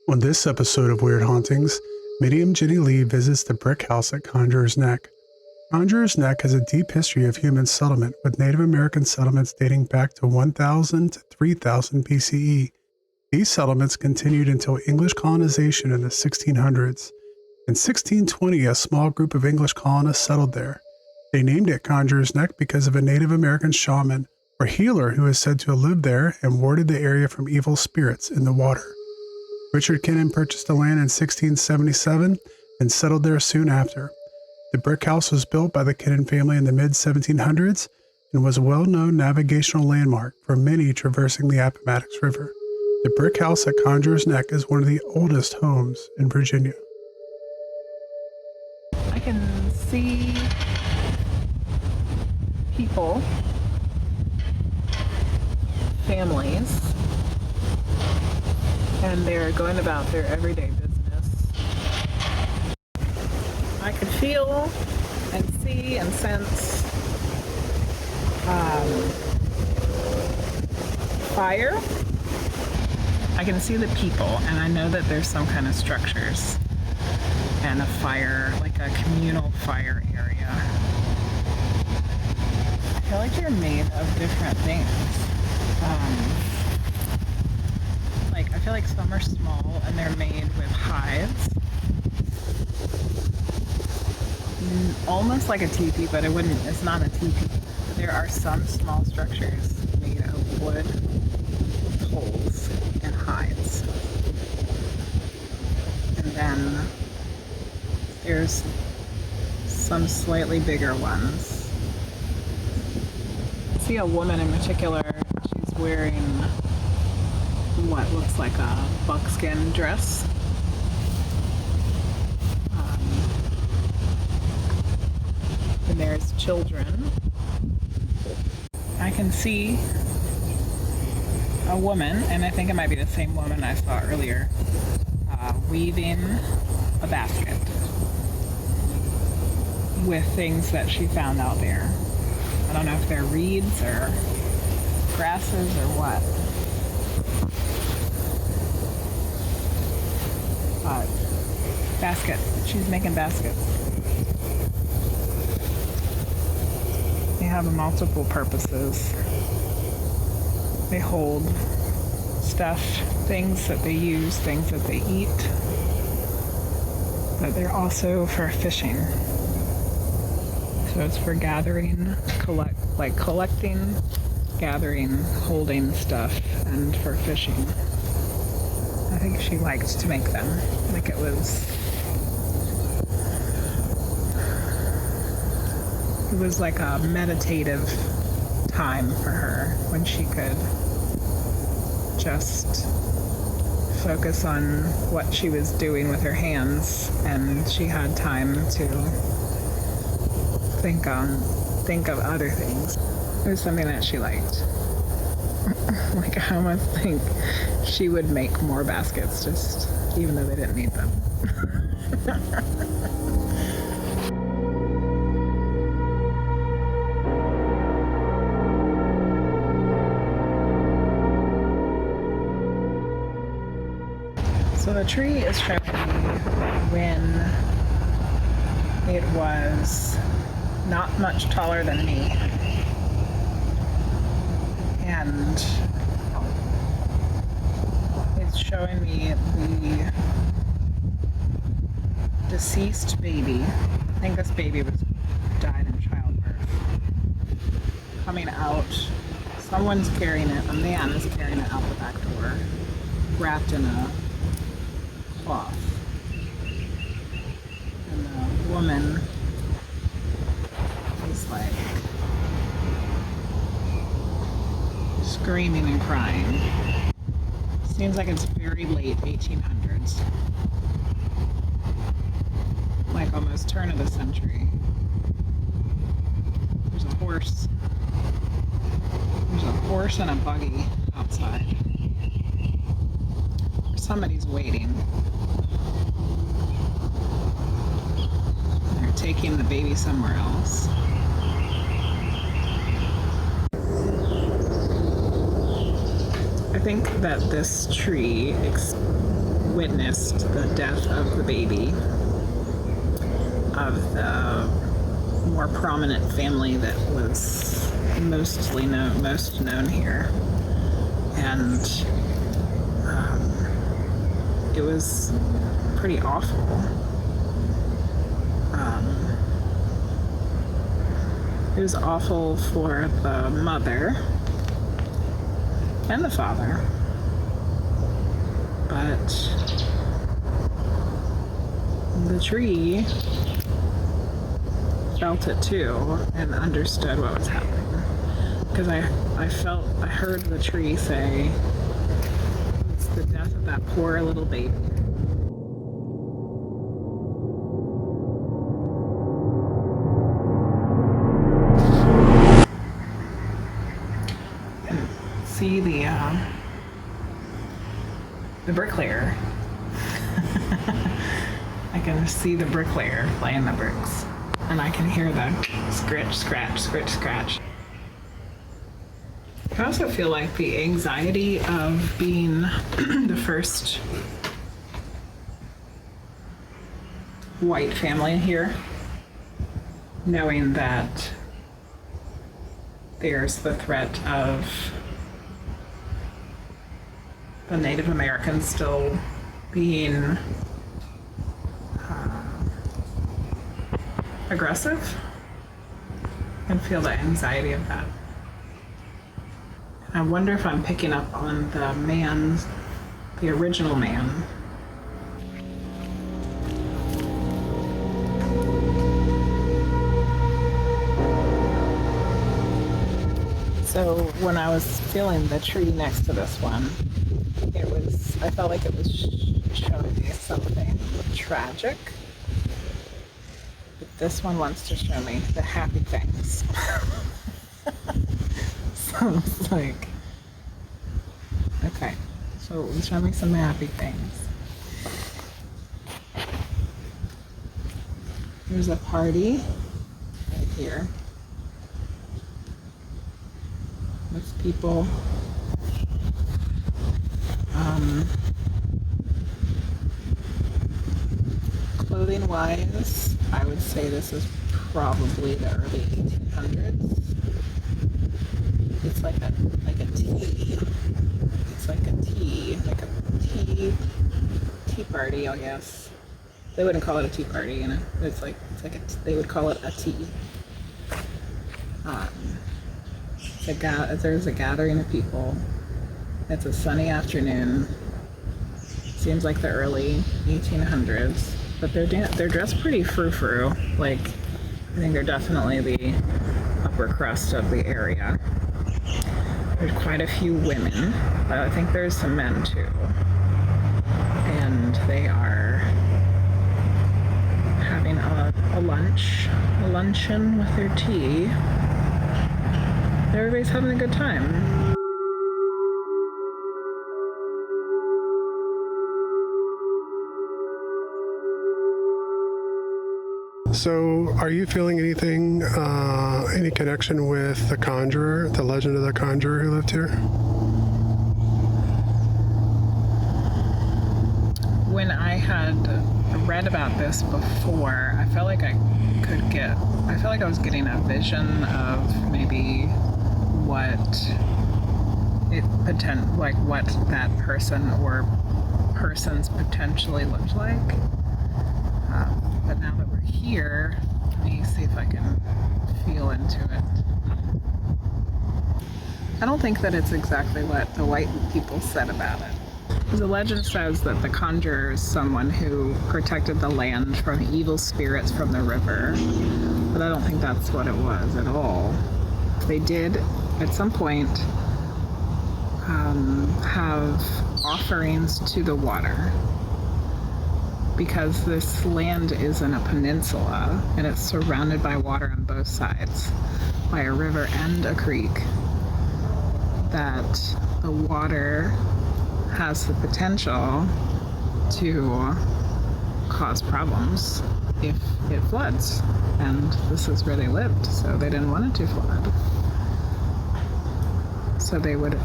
On this episode of Weird Hauntings, medium Jenny Lea visits the brick house at Conjurer's Neck. Conjurer's Neck has a deep history of human settlement, with Native American settlements dating back to 1000 to 3000 BCE. These settlements continued until English colonization in the 1600s. In 1620, a small group of English colonists settled there. They named it Conjurer's Neck because of a Native American shaman or healer who is said to have lived there and warded the area from evil spirits in the water. Richard Kennan purchased the land in 1677 and settled there soon after. The brick house was built by the Kennan family in the mid-1700s and was a well-known navigational landmark for many traversing the Appomattox River. The brick house at Conjurer's Neck is one of the oldest homes in Virginia. I can see people, families, and they're going about their everyday business. I could feel and see and sense fire. I can see the people, and I know that there's some kind of structures and a fire, like a communal fire area. I feel like they're made of different things. I feel like some are small and they're made with hides. Almost like a teepee, but it's not a teepee. There are some small structures made of wood, poles, and hides. And then there's some slightly bigger ones. I see a woman in particular. She's wearing what looks like a buckskin dress. And there's children. I can see a woman, and I think it might be the same woman I saw earlier, weaving a basket with things that she found out there. I don't know if they're reeds or grasses or what. Basket. She's making baskets. They have multiple purposes. They hold stuff, things that they use, things that they eat, but they're also for fishing. So it's for gathering, collecting, gathering, holding stuff, and for fishing. I think she liked to make them. Like it was like a meditative time for her when she could just focus on what she was doing with her hands, and she had time to think of other things. It was something that she liked. Like I almost think she would make more baskets, just even though they didn't need them. So the tree is showing me when it was not much taller than me. And it's showing me the deceased baby. I think this baby died in childbirth. Coming out. Someone's carrying it. A man is carrying it out the back door, wrapped in a cloth. And the woman is like screaming and crying. Seems like it's very late 1800s. Like almost turn of the century. There's a horse. There's a horse and a buggy outside. Somebody's waiting. They're taking the baby somewhere else. I think that this tree witnessed the death of the baby of the more prominent family that was most known here. And it was pretty awful. It was awful for the mother and the father, but the tree felt it too and understood what was happening. Because I heard the tree say, it's the death of that poor little baby. See the bricklayer. I can see the bricklayer laying the bricks, and I can hear the scratch, scratch, scratch, scratch. I also feel like the anxiety of being the first white family here, knowing that there's the threat of the Native Americans still being aggressive, and feel the anxiety of that. I wonder if I'm picking up on the original man. So when I was feeling the tree next to this one, I felt like it was showing me something tragic. But this one wants to show me the happy things. So it's like, okay, so show me some happy things. There's a party right here with people. Clothing wise, I would say this is probably the early 1800s. It's like a tea. It's like a tea party, I guess. They wouldn't call it a tea party, you know. They would call it a tea. There's a gathering of people. It's a sunny afternoon. Seems like the early 1800s, but they're dressed pretty frou-frou. Like, I think they're definitely the upper crust of the area. There's quite a few women, but I think there's some men too. And they are having a luncheon with their tea. Everybody's having a good time. So, are you feeling anything, any connection with the Conjurer, the legend of the Conjurer who lived here? When I had read about this before, I felt like I was getting a vision of maybe what that person or persons potentially looked like. But now that we're here, let me see if I can feel into it. I don't think that it's exactly what the white people said about it. The legend says that the Conjurer is someone who protected the land from evil spirits from the river, but I don't think that's what it was at all. They did, at some point, have offerings to the water, because this land is in a peninsula and it's surrounded by water on both sides, by a river and a creek, that the water has the potential to cause problems if it floods. And this is where they lived, so they didn't want it to flood. So they would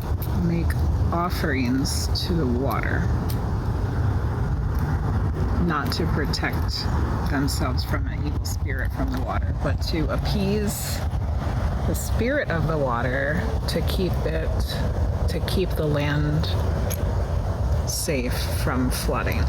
make offerings to the water. not to protect themselves from an evil spirit from the water, but to appease the spirit of the water to keep the land safe from flooding.